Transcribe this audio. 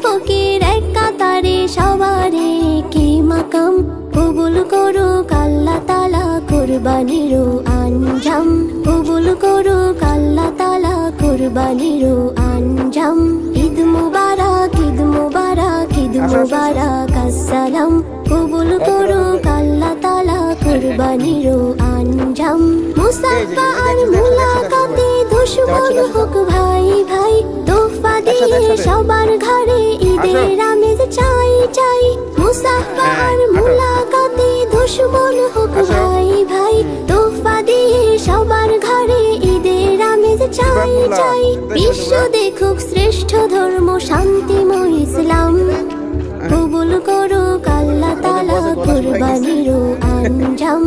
ফকির এক কাতারে সবারে কি মাকাম কবুল করুক আল্লাহ তাআলা কুরবানির আঞ্জাম কবুল করুক আল্লাহ তাআলা কুরবানির আঞ্জাম ঈদ মুবারক ঈদ মুবারক ঈদ মুবারক আসসালাম কবুল করুক আল্লাহ তাআলা কুরবানির আঞ্জাম মুসাফা আর মুলাকাতে দুশমন হোক ভাই ভাই তোফা দিয়ে সবার ঘরে ঈদের আমেজ চাই চাই মুসাফা আর মুলাকাতে দুশমন হোক ভাই ভাই তোফা দিয়ে সবার ঘরে ঈদের আমেজ চাই চাই বিশ্ব দেখুক শ্রেষ্ঠ ধর্ম শান্তিময় ইসলাম কবুল করুক আল্লাহ তাআলা কুরবানির আঞ্জাম।